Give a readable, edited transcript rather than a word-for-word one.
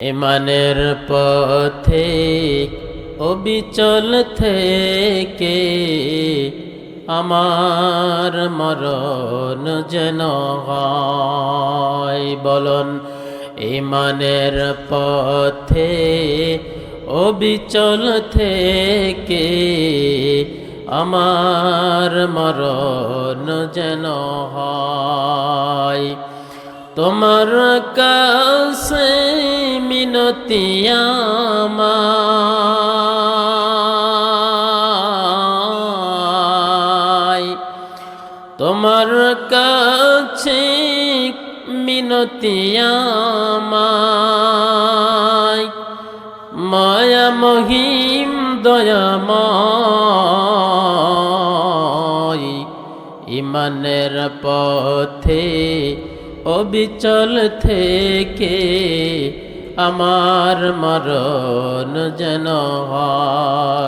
ইমানের পথে অবিচল থেকে আমার মরণ যেন হয়। বলুন, ইমানের পথে অবিচল থেকে আমার মরণ যেন হয়। তোমার কাছে মিনতি আমার, তোমার কাছে মিনতি আমার, মায়া মহিম দয়াময়। ইমানের পথে অবিচল থেকে আমার মরণ যেন হয়।